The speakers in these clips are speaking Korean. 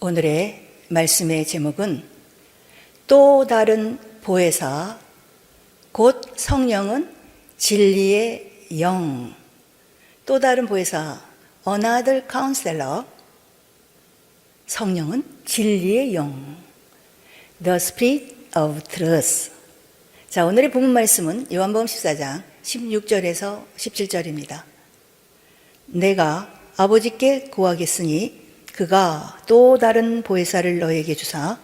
오늘의 말씀의 제목은 또 다른 보혜사 곧 성령은 진리의 영. 또 다른 보혜사 Another Counselor. 성령은 진리의 영, The Spirit of Truth. 자, 오늘의 본문 말씀은 요한복음 14장 16절에서 17절입니다. 내가 아버지께 구하겠으니 그가 또 다른 보혜사를 너에게 주사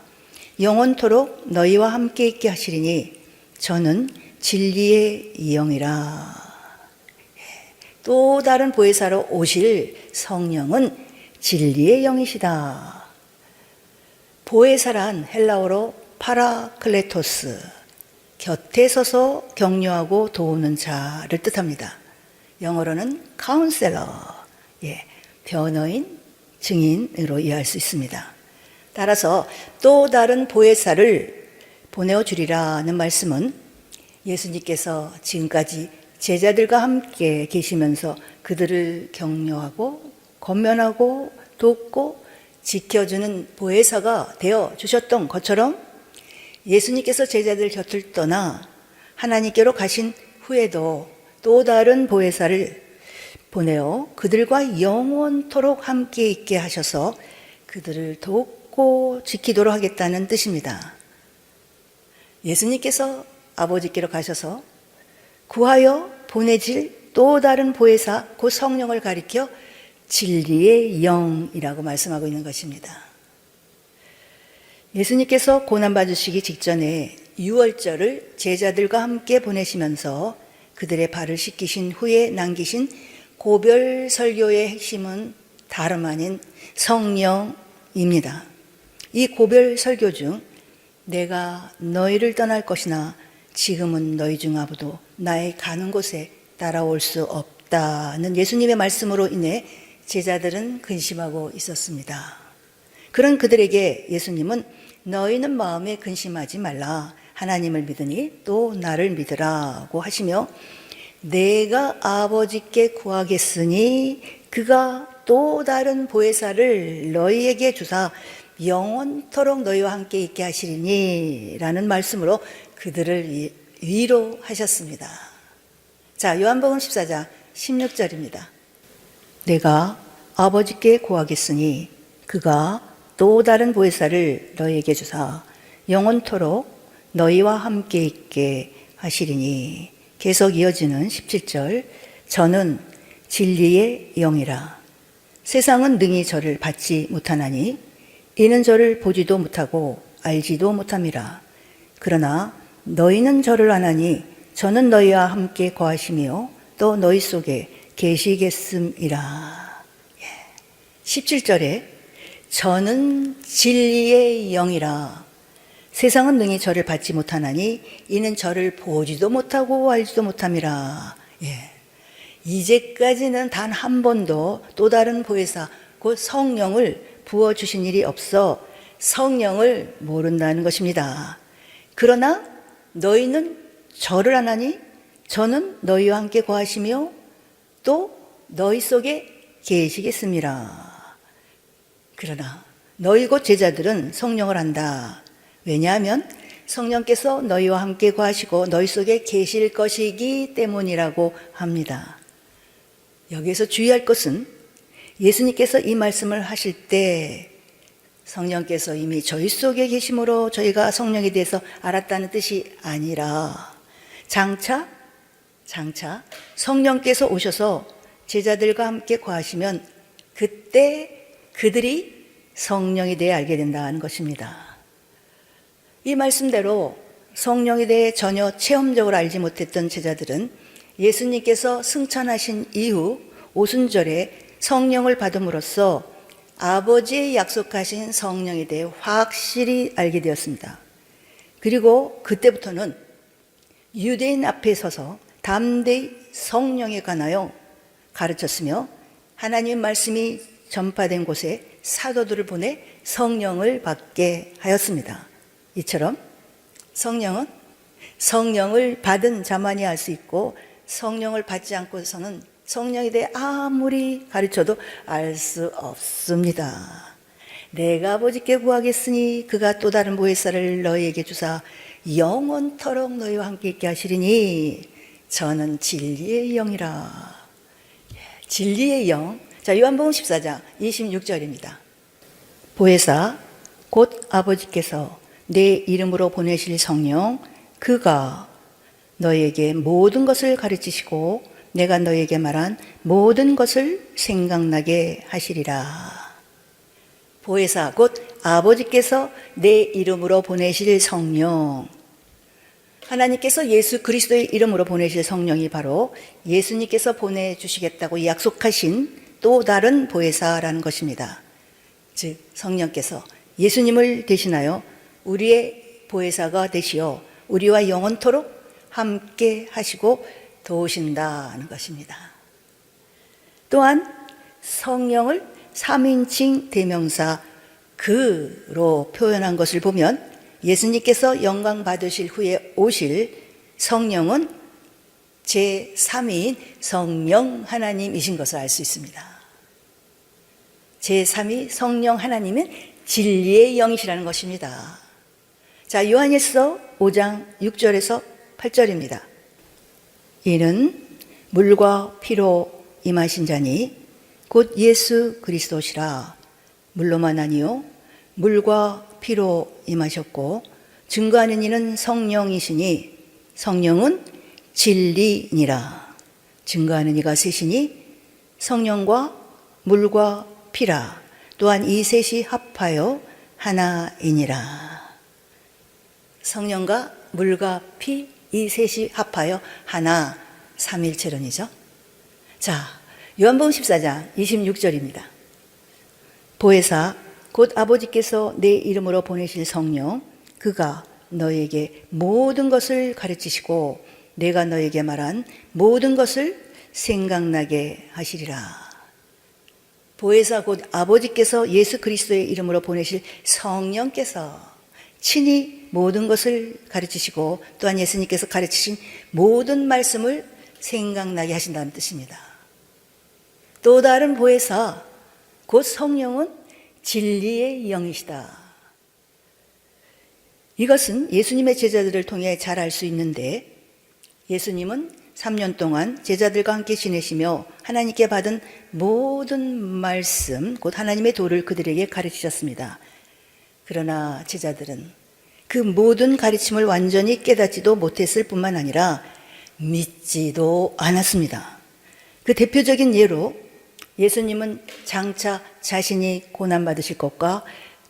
영원토록 너희와 함께 있게 하시리니 저는 진리의 영이라. 또 다른 보혜사로 오실 성령은 진리의 영이시다. 보혜사란 헬라어로 파라클레토스, 곁에 서서 격려하고 도우는 자를 뜻합니다. 영어로는 카운셀러, 변호인, 증인으로 이해할 수 있습니다. 따라서 또 다른 보혜사를 보내어 주리라는 말씀은 예수님께서 지금까지 제자들과 함께 계시면서 그들을 격려하고 권면하고 돕고 지켜주는 보혜사가 되어 주셨던 것처럼 예수님께서 제자들 곁을 떠나 하나님께로 가신 후에도 또 다른 보혜사를 보내어 그들과 영원토록 함께 있게 하셔서 그들을 돕고 지키도록 하겠다는 뜻입니다. 예수님께서 아버지께로 가셔서 구하여 보내질 또 다른 보혜사 곧 성령을 가리켜 진리의 영이라고 말씀하고 있는 것입니다. 예수님께서 고난받으시기 직전에 유월절을 제자들과 함께 보내시면서 그들의 발을 씻기신 후에 남기신 고별 설교의 핵심은 다름 아닌 성령입니다. 이 고별 설교 중 내가 너희를 떠날 것이나 지금은 너희 중 아무도 나의 가는 곳에 따라올 수 없다는 예수님의 말씀으로 인해 제자들은 근심하고 있었습니다. 그런 그들에게 예수님은 너희는 마음에 근심하지 말라. 하나님을 믿으니 또 나를 믿으라고 하시며 내가 아버지께 구하겠으니 그가 또 다른 보혜사를 너희에게 주사 영원토록 너희와 함께 있게 하시리니 라는 말씀으로 그들을 위로하셨습니다. 자, 요한복음 14장 16절입니다. 내가 아버지께 구하겠으니 그가 또 다른 보혜사를 너희에게 주사 영원토록 너희와 함께 있게 하시리니. 계속 이어지는 17절 저는 진리의 영이라. 세상은 능히 저를 받지 못하나니 이는 저를 보지도 못하고 알지도 못함이라. 그러나 너희는 저를 아나니 저는 너희와 함께 거하시며 또 너희 속에 계시겠음이라. 17절에 저는 진리의 영이라. 세상은 능히 저를 받지 못하나니 이는 저를 보지도 못하고 알지도 못함이라. 이제까지는 단 한 번도 또 다른 보혜사 곧 성령을 부어주신 일이 없어 성령을 모른다는 것입니다. 그러나 너희는 저를 아나니 저는 너희와 함께 거하시며 또 너희 속에 계시겠습니다. 그러나 너희 곧 제자들은 성령을 안다. 왜냐하면 성령께서 너희와 함께 거하시고 너희 속에 계실 것이기 때문이라고 합니다. 여기에서 주의할 것은 예수님께서 이 말씀을 하실 때 성령께서 이미 저희 속에 계심으로 저희가 성령에 대해서 알았다는 뜻이 아니라 장차 성령께서 오셔서 제자들과 함께 거하시면 그때 그들이 성령에 대해 알게 된다는 것입니다. 이 말씀대로 성령에 대해 전혀 체험적으로 알지 못했던 제자들은 예수님께서 승천하신 이후 오순절에 성령을 받음으로써 아버지의 약속하신 성령에 대해 확실히 알게 되었습니다. 그리고 그때부터는 유대인 앞에 서서 담대히 성령에 관하여 가르쳤으며 하나님의 말씀이 전파된 곳에 사도들을 보내 성령을 받게 하였습니다. 이처럼 성령은 성령을 받은 자만이 알 수 있고 성령을 받지 않고서는 성령에 대해 아무리 가르쳐도 알 수 없습니다. 내가 아버지께 구하겠으니 그가 또 다른 보혜사를 너희에게 주사 영원토록 너희와 함께 있게 하시리니 저는 진리의 영이라. 진리의 영. 자, 요한복음 14장 26절입니다. 보혜사 곧 아버지께서 내 이름으로 보내실 성령 그가 너희에게 모든 것을 가르치시고 내가 너희에게 말한 모든 것을 생각나게 하시리라. 보혜사 곧 아버지께서 내 이름으로 보내실 성령. 하나님께서 예수 그리스도의 이름으로 보내실 성령이 바로 예수님께서 보내주시겠다고 약속하신 또 다른 보혜사라는 것입니다. 즉 성령께서 예수님을 대신하여 우리의 보혜사가 되시어 우리와 영원토록 함께 하시고 도우신다는 것입니다. 또한 성령을 3인칭 대명사 그로 표현한 것을 보면 예수님께서 영광 받으실 후에 오실 성령은 제3위인 성령 하나님이신 것을 알 수 있습니다. 제3위 성령 하나님은 진리의 영이시라는 것입니다. 자, 요한일서 5장 6절에서 8절입니다. 이는 물과 피로 임하신 자니 곧 예수 그리스도시라. 물로만 아니요 물과 피로 임하셨고 증거하는 이는 성령이시니 성령은 진리니라. 증거하는 이가 셋이니 성령과 물과 피라. 또한 이 셋이 합하여 하나이니라. 성령과 물과 피 이 셋이 합하여 하나, 삼일체론이죠. 자, 요한복음 14장 26절입니다. 보혜사 곧 아버지께서 내 이름으로 보내실 성령 그가 너에게 모든 것을 가르치시고 내가 너에게 말한 모든 것을 생각나게 하시리라. 보혜사 곧 아버지께서 예수 그리스도의 이름으로 보내실 성령께서 친히 모든 것을 가르치시고 또한 예수님께서 가르치신 모든 말씀을 생각나게 하신다는 뜻입니다. 또 다른 보혜사 곧 성령은 진리의 영이시다. 이것은 예수님의 제자들을 통해 잘 알 수 있는데 예수님은 3년 동안 제자들과 함께 지내시며 하나님께 받은 모든 말씀 곧 하나님의 도를 그들에게 가르치셨습니다. 그러나 제자들은 그 모든 가르침을 완전히 깨닫지도 못했을 뿐만 아니라 믿지도 않았습니다. 그 대표적인 예로 예수님은 장차 자신이 고난받으실 것과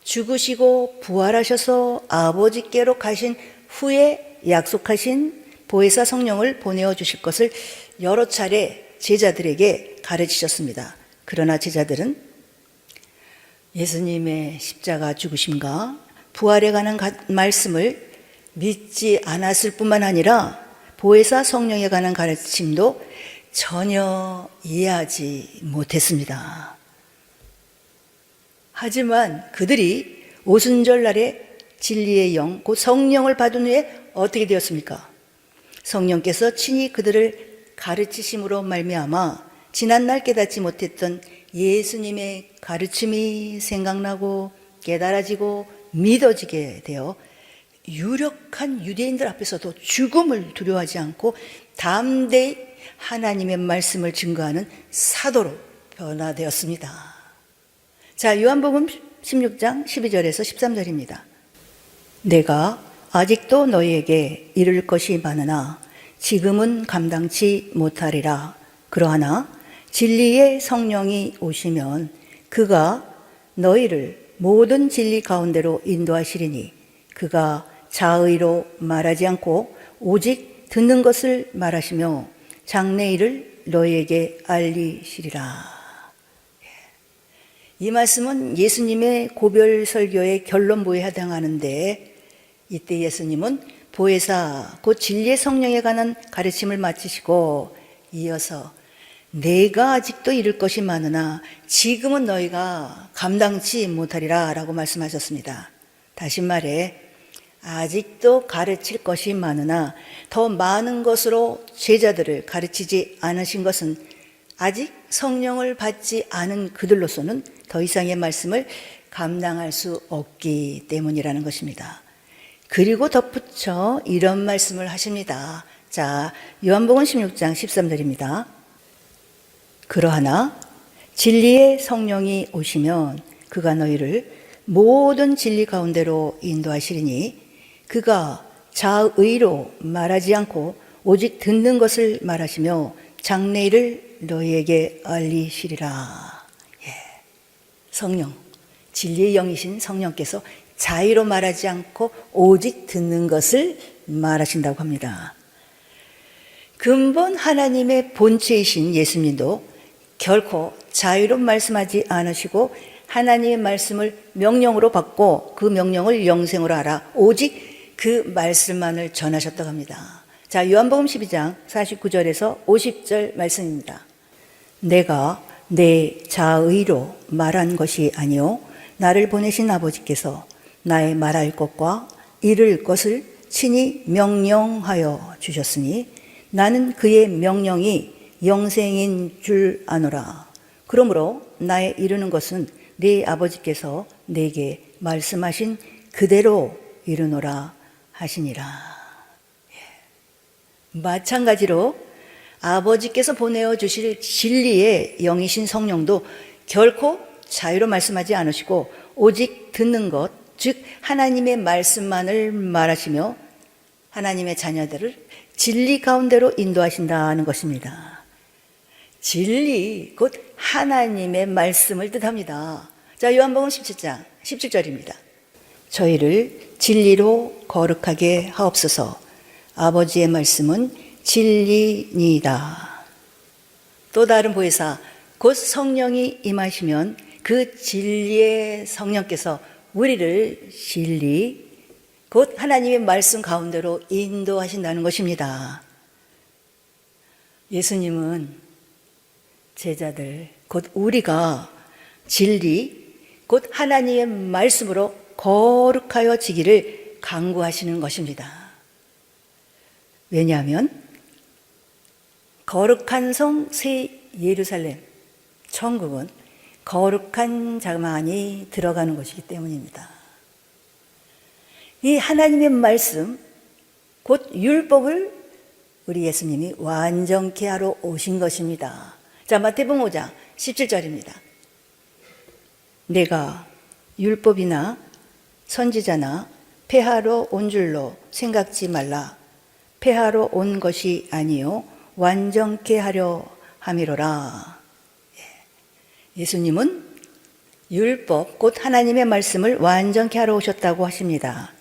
죽으시고 부활하셔서 아버지께로 가신 후에 약속하신 보혜사 성령을 보내어 주실 것을 여러 차례 제자들에게 가르치셨습니다. 그러나 제자들은 예수님의 십자가 죽으심과 부활에 관한 말씀을 믿지 않았을 뿐만 아니라 보혜사 성령에 관한 가르침도 전혀 이해하지 못했습니다. 하지만 그들이 오순절날에 진리의 영, 곧 성령을 받은 후에 어떻게 되었습니까? 성령께서 친히 그들을 가르치심으로 말미암아 지난날 깨닫지 못했던 예수님의 가르침이 생각나고 깨달아지고 믿어지게 되어 유력한 유대인들 앞에서도 죽음을 두려워하지 않고 담대히 하나님의 말씀을 증거하는 사도로 변화되었습니다. 자, 요한복음 16장 12절에서 13절입니다. 내가 아직도 너희에게 이를 것이 많으나 지금은 감당치 못하리라. 그러하나 진리의 성령이 오시면 그가 너희를 모든 진리 가운데로 인도하시리니 그가 자의로 말하지 않고 오직 듣는 것을 말하시며 장래일을 너희에게 알리시리라. 이 말씀은 예수님의 고별 설교의 결론부에 해당하는데 이때 예수님은 보혜사 곧 진리의 성령에 관한 가르침을 마치시고 이어서 내가 아직도 이룰 것이 많으나 지금은 너희가 감당치 못하리라 라고 말씀하셨습니다. 다시 말해 아직도 가르칠 것이 많으나 더 많은 것으로 제자들을 가르치지 않으신 것은 아직 성령을 받지 않은 그들로서는 더 이상의 말씀을 감당할 수 없기 때문이라는 것입니다. 그리고 덧붙여 이런 말씀을 하십니다. 자, 요한복음 16장 13절입니다. 그러하나 진리의 성령이 오시면 그가 너희를 모든 진리 가운데로 인도하시리니 그가 자의로 말하지 않고 오직 듣는 것을 말하시며 장래일을 너희에게 알리시리라. 예. 성령, 진리의 영이신 성령께서 자의로 말하지 않고 오직 듣는 것을 말하신다고 합니다. 근본 하나님의 본체이신 예수님도 결코 자의로 말씀하지 않으시고 하나님의 말씀을 명령으로 받고 그 명령을 영생으로 알아 오직 그 말씀만을 전하셨다고 합니다. 자, 요한복음 12장 49절에서 50절 말씀입니다. 내가 내 자의로 말한 것이 아니요 나를 보내신 아버지께서 나의 말할 것과 이를 것을 친히 명령하여 주셨으니 나는 그의 명령이 영생인 줄 아노라. 그러므로 나의 이르는 것은 네 아버지께서 내게 말씀하신 그대로 이르노라 하시니라. 마찬가지로 아버지께서 보내어 주실 진리의 영이신 성령도 결코 자유로 말씀하지 않으시고 오직 듣는 것, 즉 하나님의 말씀만을 말하시며 하나님의 자녀들을 진리 가운데로 인도하신다는 것입니다. 진리, 곧 하나님의 말씀을 뜻합니다. 자, 요한복음 17장 17절입니다. 저희를 진리로 거룩하게 하옵소서. 아버지의 말씀은 진리니이다. 또 다른 보혜사 곧 성령이 임하시면 그 진리의 성령께서 우리를 진리, 곧 하나님의 말씀 가운데로 인도하신다는 것입니다. 예수님은 제자들, 곧 우리가 진리, 곧 하나님의 말씀으로 거룩하여 지기를 강구하시는 것입니다. 왜냐하면 거룩한 성 새 예루살렘, 천국은 거룩한 자만이 들어가는 것이기 때문입니다. 이 하나님의 말씀, 곧 율법을 우리 예수님이 완전케 하러 오신 것입니다. 자, 마태복음 5장 17절입니다. 내가 율법이나 선지자나 폐하러 온 줄로 생각지 말라. 폐하러 온 것이 아니요 완전케 하려 함이로라. 예수님은 율법, 곧 하나님의 말씀을 완전케 하러 오셨다고 하십니다.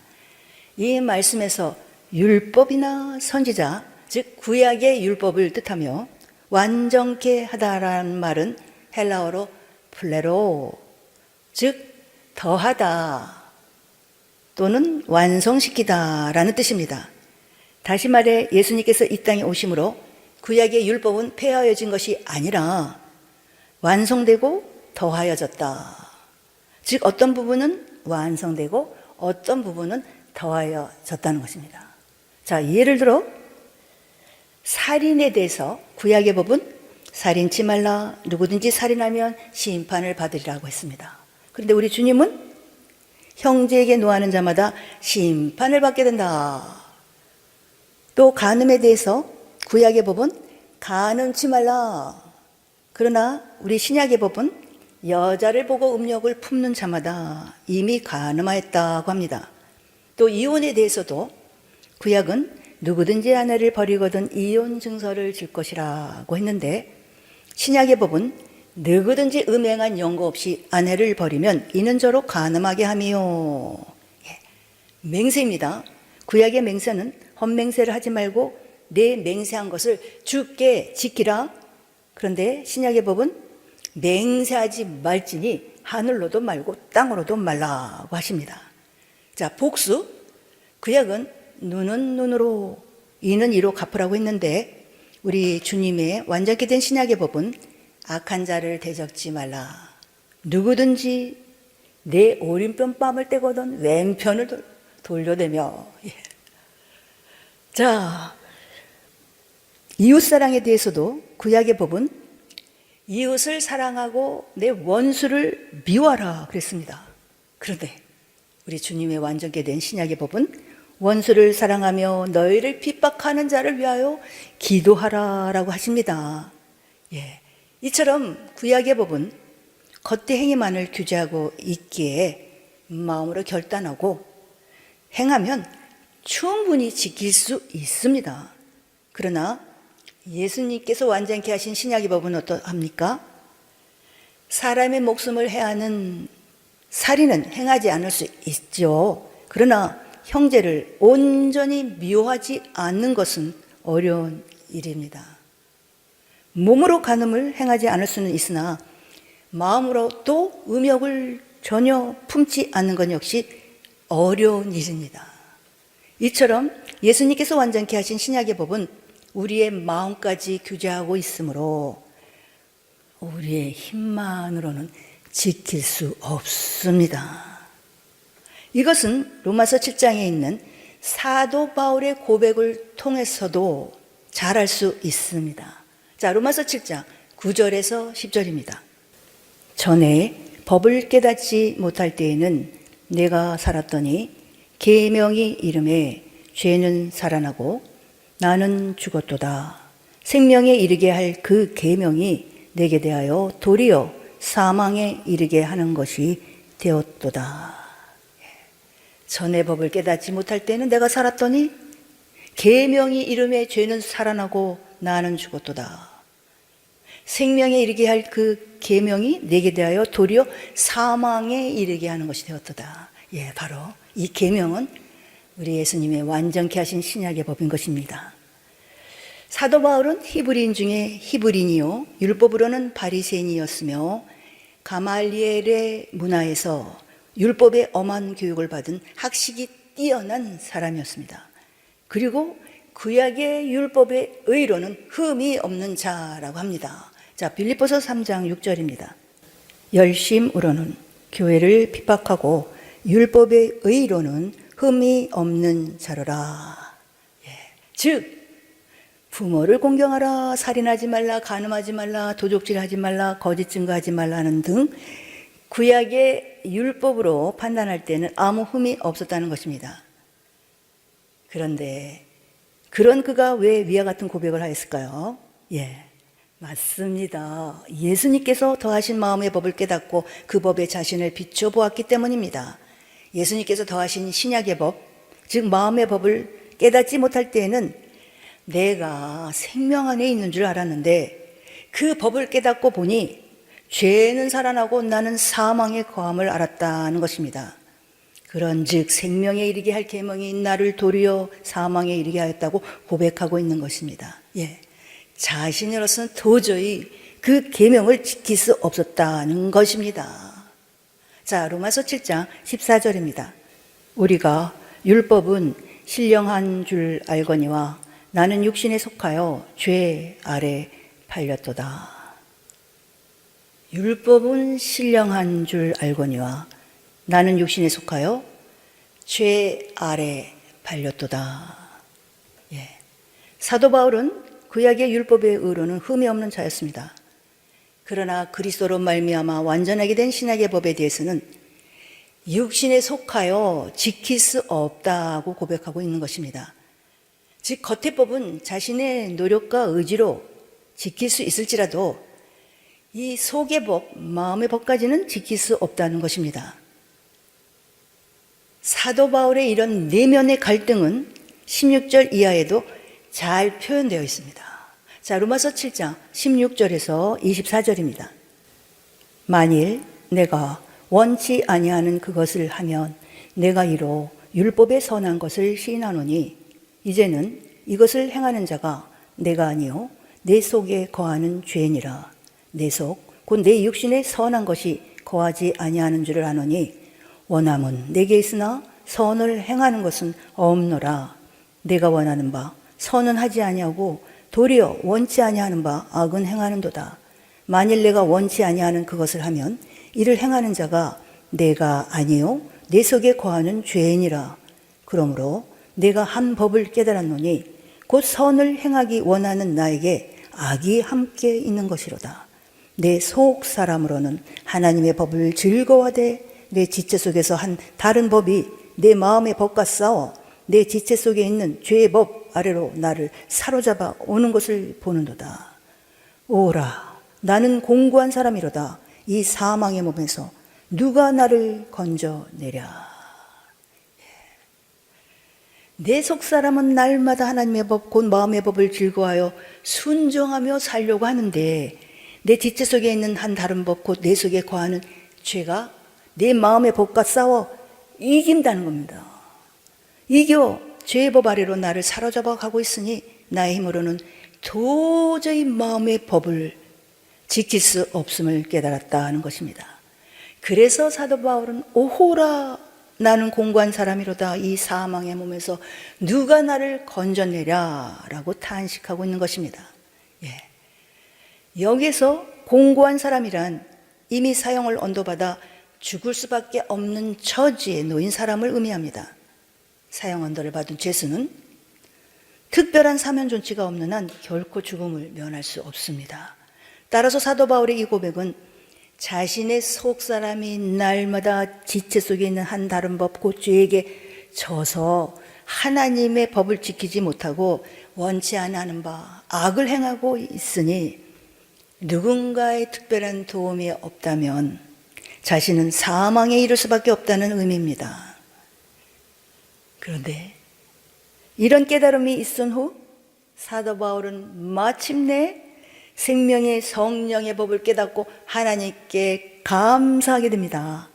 이 말씀에서 율법이나 선지자, 즉 구약의 율법을 뜻하며 완전케 하다라는 말은 헬라어로 플레로, 즉 더하다 또는 완성시키다라는 뜻입니다. 다시 말해 예수님께서 이 땅에 오심으로 구약의 율법은 폐하여진 것이 아니라 완성되고 더하여졌다. 즉 어떤 부분은 완성되고 어떤 부분은 더하여졌다는 것입니다. 자, 예를 들어 살인에 대해서 구약의 법은 살인치 말라, 누구든지 살인하면 심판을 받으리라고 했습니다. 그런데 우리 주님은 형제에게 노하는 자마다 심판을 받게 된다. 또 간음에 대해서 구약의 법은 간음치 말라. 그러나 우리 신약의 법은 여자를 보고 음욕을 품는 자마다 이미 간음하였다고 합니다. 또 이혼에 대해서도 구약은 누구든지 아내를 버리거든 이혼 증서를 질 것이라고 했는데 신약의 법은 누구든지 음행한 연고 없이 아내를 버리면 이는 저로 간음하게 함이요. 맹세입니다. 구약의 맹세는 헛맹세를 하지 말고 내 맹세한 것을 주께 지키라. 그런데 신약의 법은 맹세하지 말지니 하늘로도 말고 땅으로도 말라고 하십니다. 자, 복수. 구약은 눈은 눈으로 이는 이로 갚으라고 했는데 우리 주님의 완전케 된 신약의 법은 악한 자를 대적지 말라. 누구든지 내 오른편 뺨을 떼거든 왼편을 돌려대며. 자, 이웃사랑에 대해서도 구약의 법은 이웃을 사랑하고 내 원수를 미워하라 그랬습니다. 그런데 우리 주님의 완전케 된 신약의 법은 원수를 사랑하며 너희를 핍박하는 자를 위하여 기도하라라고 하십니다. 예, 이처럼 구약의 법은 겉의 행위만을 규제하고 있기에 마음으로 결단하고 행하면 충분히 지킬 수 있습니다. 그러나 예수님께서 완전케 하신 신약의 법은 어떠합니까? 사람의 목숨을 해하는 살인은 행하지 않을 수 있죠. 그러나 형제를 온전히 미워하지 않는 것은 어려운 일입니다. 몸으로 간음을 행하지 않을 수는 있으나 마음으로 또 음욕을 전혀 품지 않는 것 역시 어려운 일입니다. 이처럼 예수님께서 완전케 하신 신약의 법은 우리의 마음까지 규제하고 있으므로 우리의 힘만으로는 지킬 수 없습니다. 이것은 로마서 7장에 있는 사도 바울의 고백을 통해서도 잘 알 수 있습니다. 자, 로마서 7장 9절에서 10절입니다. 전에 법을 깨닫지 못할 때에는 내가 살았더니 계명이 이름에 죄는 살아나고 나는 죽었도다. 생명에 이르게 할 그 계명이 내게 대하여 도리어 사망에 이르게 하는 것이 되었도다. 전에 법을 깨닫지 못할 때는 내가 살았더니 계명이 이름에 죄는 살아나고 나는 죽었도다. 생명에 이르게 할 그 계명이 내게 대하여 도리어 사망에 이르게 하는 것이 되었도다. 예, 바로 이 계명은 우리 예수님의 완전케 하신 신약의 법인 것입니다. 사도 바울은 히브리인 중에 히브리인이요 율법으로는 바리새인이었으며 가말리엘의 문화에서 율법의 엄한 교육을 받은 학식이 뛰어난 사람이었습니다. 그리고 구약의 율법의 의로는 흠이 없는 자라고 합니다. 자, 빌립보서 3장 6절입니다. 열심으로는 교회를 핍박하고 율법의 의로는 흠이 없는 자로라. 예. 즉 부모를 공경하라, 살인하지 말라, 간음하지 말라, 도적질하지 말라, 거짓 증거하지 말라는 등 구약의 율법으로 판단할 때는 아무 흠이 없었다는 것입니다. 그런데 그런 그가 왜 위와 같은 고백을 하였을까요? 예, 맞습니다. 예수님께서 더하신 마음의 법을 깨닫고 그 법에 자신을 비춰보았기 때문입니다. 예수님께서 더하신 신약의 법, 즉 마음의 법을 깨닫지 못할 때에는 내가 생명 안에 있는 줄 알았는데 그 법을 깨닫고 보니 죄는 살아나고 나는 사망의 거함을 알았다는 것입니다. 그런즉 생명에 이르게 할 계명이 나를 도리어 사망에 이르게 하였다고 고백하고 있는 것입니다. 예, 자신으로서는 도저히 그 계명을 지킬 수 없었다는 것입니다. 자, 로마서 7장 14절입니다. 우리가 율법은 신령한 줄 알거니와 나는 육신에 속하여 죄 아래 팔렸도다. 율법은 신령한 줄 알거니와 나는 육신에 속하여 죄 아래 팔렸도다. 예. 사도 바울은 구약의 율법의 의로는 흠이 없는 자였습니다. 그러나 그리스도로 말미암아 완전하게 된 신약의 법에 대해서는 육신에 속하여 지킬 수 없다고 고백하고 있는 것입니다. 즉 겉의 법은 자신의 노력과 의지로 지킬 수 있을지라도 이 속의 법, 마음의 법까지는 지킬 수 없다는 것입니다. 사도 바울의 이런 내면의 갈등은 16절 이하에도 잘 표현되어 있습니다. 자, 로마서 7장 16절에서 24절입니다. 만일 내가 원치 아니하는 그것을 하면 내가 이로 율법의 선한 것을 시인하노니 이제는 이것을 행하는 자가 내가 아니요 내 속에 거하는 죄니라. 내 속 곧 내 육신에 선한 것이 거하지 아니하는 줄을 아노니 원함은 내게 있으나 선을 행하는 것은 없노라. 내가 원하는 바 선은 하지 아니하고 도리어 원치 아니하는 바 악은 행하는도다. 만일 내가 원치 아니하는 그것을 하면 이를 행하는 자가 내가 아니요 내 속에 거하는 죄인이라. 그러므로 내가 한 법을 깨달았노니 곧 선을 행하기 원하는 나에게 악이 함께 있는 것이로다. 내 속 사람으로는 하나님의 법을 즐거워하되 내 지체 속에서 한 다른 법이 내 마음의 법과 싸워 내 지체 속에 있는 죄의 법 아래로 나를 사로잡아 오는 것을 보는도다. 오라, 나는 공고한 사람이로다. 이 사망의 몸에서 누가 나를 건져내랴. 내 속사람은 날마다 하나님의 법, 곧 마음의 법을 즐거워하여 순종하며 살려고 하는데 내 지체 속에 있는 한 다른 법, 곧 내 속에 거하는 죄가 내 마음의 법과 싸워 이긴다는 겁니다. 이겨 죄의 법 아래로 나를 사로잡아 가고 있으니 나의 힘으로는 도저히 마음의 법을 지킬 수 없음을 깨달았다 하는 것입니다. 그래서 사도 바울은 오호라, 나는 공고한 사람이로다. 이 사망의 몸에서 누가 나를 건져내랴 라고 탄식하고 있는 것입니다. 여기서 공고한 사람이란 이미 사형을 언도받아 죽을 수밖에 없는 처지에 놓인 사람을 의미합니다. 사형 언도를 받은 죄수는 특별한 사면 존치가 없는 한 결코 죽음을 면할 수 없습니다. 따라서 사도 바울의 이 고백은 자신의 속사람이 날마다 지체 속에 있는 한 다른 법, 곧 죄에게 져서 하나님의 법을 지키지 못하고 원치 않는 바 악을 행하고 있으니 누군가의 특별한 도움이 없다면 자신은 사망에 이를 수밖에 없다는 의미입니다. 그런데 이런 깨달음이 있은 후 사도 바울은 마침내 생명의 성령의 법을 깨닫고 하나님께 감사하게 됩니다.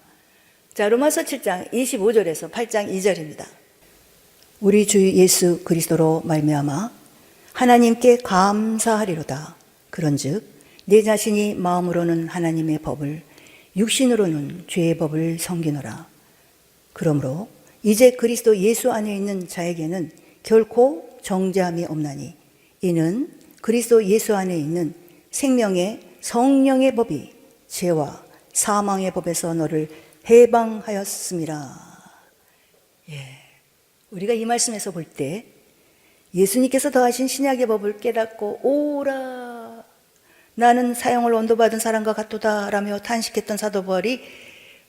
자, 로마서 7장 25절에서 8장 2절입니다. 우리 주 예수 그리스도로 말미암아 하나님께 감사하리로다. 그런즉 내 자신이 마음으로는 하나님의 법을, 육신으로는 죄의 법을 섬기노라. 그러므로 이제 그리스도 예수 안에 있는 자에게는 결코 정죄함이 없나니 이는 그리스도 예수 안에 있는 생명의 성령의 법이 죄와 사망의 법에서 너를 해방하였음이라. 우리가 이 말씀에서 볼 때 예수님께서 더하신 신약의 법을 깨닫고 오라, 나는 사형을 언도받은 사람과 같도다 라며 탄식했던 사도 바울이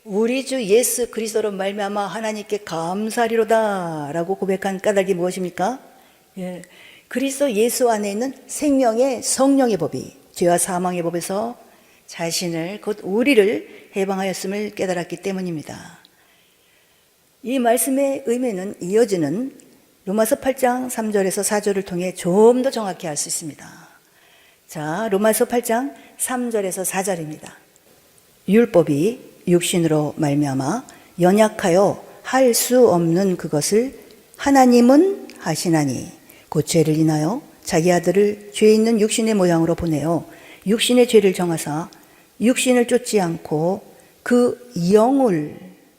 우리 주 예수 그리스도로 말미암아 하나님께 감사리로다 라고 고백한 까닭이 무엇입니까? 그리스도 예수 안에 있는 생명의 성령의 법이 죄와 사망의 법에서 자신을, 곧 우리를 해방하였음을 깨달았기 때문입니다. 이 말씀의 의미는 이어지는 로마서 8장 3절에서 4절을 통해 좀 더 정확히 알 수 있습니다. 자, 로마서 8장 3절에서 4절입니다. 율법이 육신으로 말미암아 연약하여 할 수 없는 그것을 하나님은 하시나니 곧 죄를 인하여 자기 아들을 죄 있는 육신의 모양으로 보내어 육신의 죄를 정하사 육신을 쫓지 않고 그 영을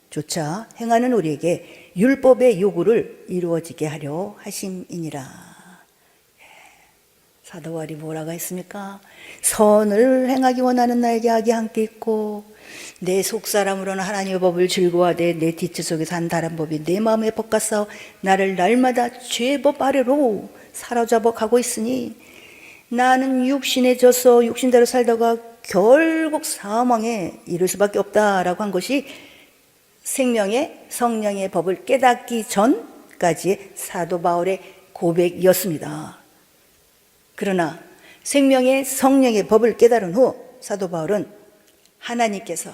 쫓아 행하는 우리에게 율법의 요구를 이루어지게 하려 하심이니라. 사도 바울이 뭐라고 했습니까? 선을 행하기 원하는 나에게 악이 함께 있고 내 속사람으로는 하나님의 법을 즐거워하되 내 지체 속에서 한 다른 법이 내 마음의 법과 싸워 나를 날마다 죄법 아래로 사로잡아 가고 있으니 나는 육신에 져서 육신대로 살다가 결국 사망에 이를 수밖에 없다라고 한 것이 생명의 성령의 법을 깨닫기 전까지의 사도 바울의 고백이었습니다. 그러나 생명의 성령의 법을 깨달은 후 사도 바울은 하나님께서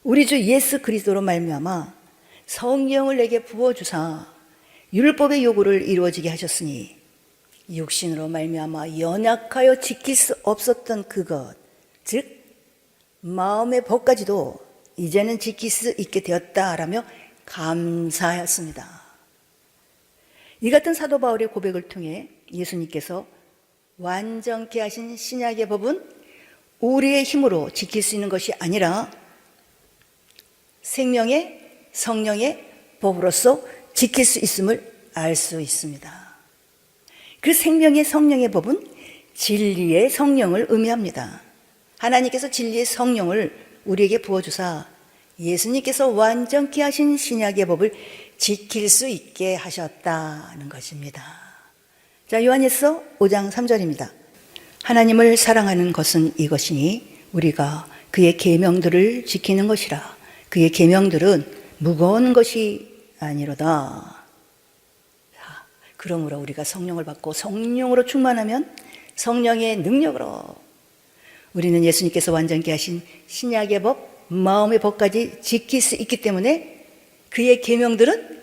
우리 주 예수 그리스도로 말미암아 성령을 내게 부어주사 율법의 요구를 이루어지게 하셨으니 육신으로 말미암아 연약하여 지킬 수 없었던 그것, 즉 마음의 법까지도 이제는 지킬 수 있게 되었다라며 감사하였습니다. 이 같은 사도 바울의 고백을 통해 예수님께서 완전케 하신 신약의 법은 우리의 힘으로 지킬 수 있는 것이 아니라 생명의 성령의 법으로서 지킬 수 있음을 알 수 있습니다. 그 생명의 성령의 법은 진리의 성령을 의미합니다. 하나님께서 진리의 성령을 우리에게 부어주사 예수님께서 완전케 하신 신약의 법을 지킬 수 있게 하셨다는 것입니다. 자, 요한일서 5장 3절입니다. 하나님을 사랑하는 것은 이것이니 우리가 그의 계명들을 지키는 것이라. 그의 계명들은 무거운 것이 아니로다. 그러므로 우리가 성령을 받고 성령으로 충만하면 성령의 능력으로 우리는 예수님께서 완전케 하신 신약의 법, 마음의 법까지 지킬 수 있기 때문에 그의 계명들은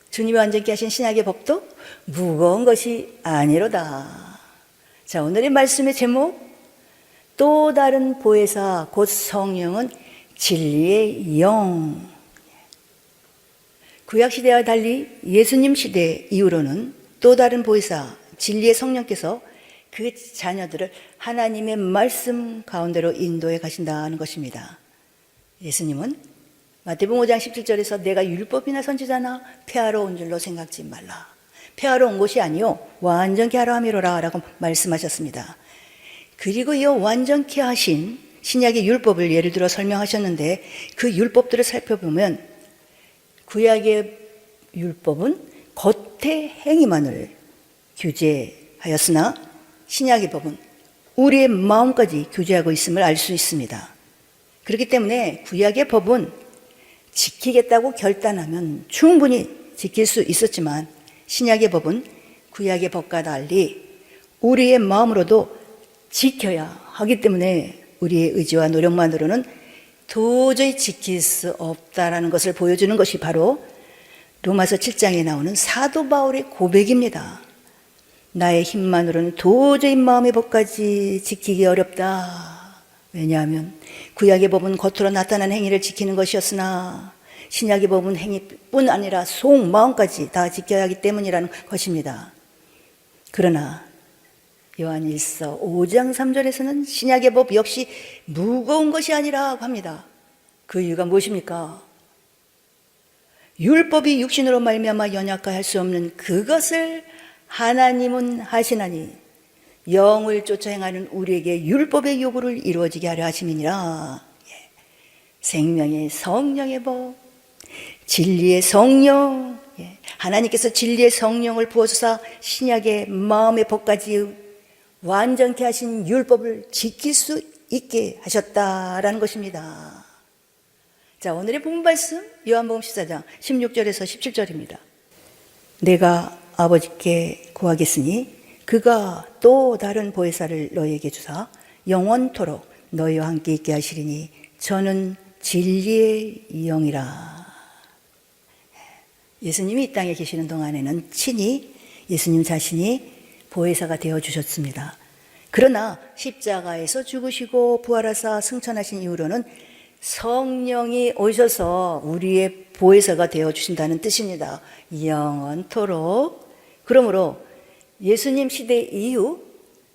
주님이 완전케 하신 신약의 법도 무거운 것이 아니로다. 자, 오늘의 말씀의 제목, 또 다른 보혜사 곧 성령은 진리의 영. 구약시대와 달리 예수님 시대 이후로는 또 다른 보혜사 진리의 성령께서 그 자녀들을 하나님의 말씀 가운데로 인도해 가신다는 것입니다. 예수님은 마태복음 5장 17절에서 내가 율법이나 선지자나 폐하러 온 줄로 생각지 말라. 폐하러 온 것이 아니요 완전케 하려 함이로라 라고 말씀하셨습니다. 그리고 이 완전케 하신 신약의 율법을 예를 들어 설명하셨는데 그 율법들을 살펴보면 구약의 율법은 겉의 행위만을 규제하였으나 신약의 법은 우리의 마음까지 규제하고 있음을 알 수 있습니다. 그렇기 때문에 구약의 법은 지키겠다고 결단하면 충분히 지킬 수 있었지만 신약의 법은 구약의 법과 달리 우리의 마음으로도 지켜야 하기 때문에 우리의 의지와 노력만으로는 도저히 지킬 수 없다라는 것을 보여주는 것이 바로 로마서 7장에 나오는 사도 바울의 고백입니다. 나의 힘만으로는 도저히 마음의 법까지 지키기 어렵다. 왜냐하면 구약의 법은 겉으로 나타난 행위를 지키는 것이었으나 신약의 법은 행위뿐 아니라 속, 마음까지 다 지켜야 하기 때문이라는 것입니다. 그러나 요한일서 5장 3절에서는 신약의 법 역시 무거운 것이 아니라고 합니다. 그 이유가 무엇입니까? 율법이 육신으로 말미암아 연약하할 수 없는 그것을 하나님은 하시나니 영을 쫓아 행하는 우리에게 율법의 요구를 이루어지게 하려 하심이니라. 생명의 성령의 법, 진리의 성령, 하나님께서 진리의 성령을 부어주사 신약의 마음의 법까지 완전케 하신 율법을 지킬 수 있게 하셨다라는 것입니다. 자, 오늘의 본문 말씀 요한복음 14장 16절에서 17절입니다. 내가 아버지께 구하겠으니 그가 또 다른 보혜사를 너희에게 주사 영원토록 너희와 함께 있게 하시리니 저는 진리의 영이라. 예수님이 이 땅에 계시는 동안에는 친히 예수님 자신이 보혜사가 되어주셨습니다. 그러나 십자가에서 죽으시고 부활하사 승천하신 이후로는 성령이 오셔서 우리의 보혜사가 되어주신다는 뜻입니다. 영원토록. 그러므로 예수님 시대 이후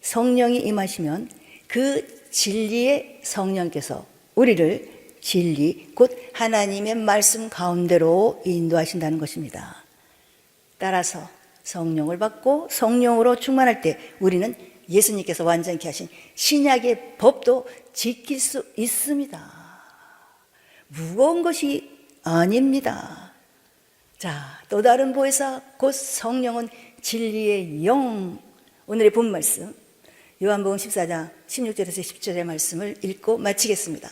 성령이 임하시면 그 진리의 성령께서 우리를 진리, 곧 하나님의 말씀 가운데로 인도하신다는 것입니다. 따라서 성령을 받고 성령으로 충만할 때 우리는 예수님께서 완전케 하신 신약의 법도 지킬 수 있습니다. 무거운 것이 아닙니다. 자, 또 다른 보혜사 곧 성령은 진리의 영. 오늘의 본 말씀 요한복음 14장 16절에서 17절의 말씀을 읽고 마치겠습니다.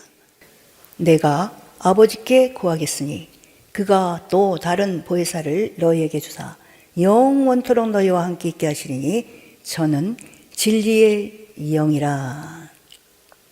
내가 아버지께 구하겠으니 그가 또 다른 보혜사를 너희에게 주사 영원토록 너희와 함께 있게 하시리니 저는 진리의 영이라.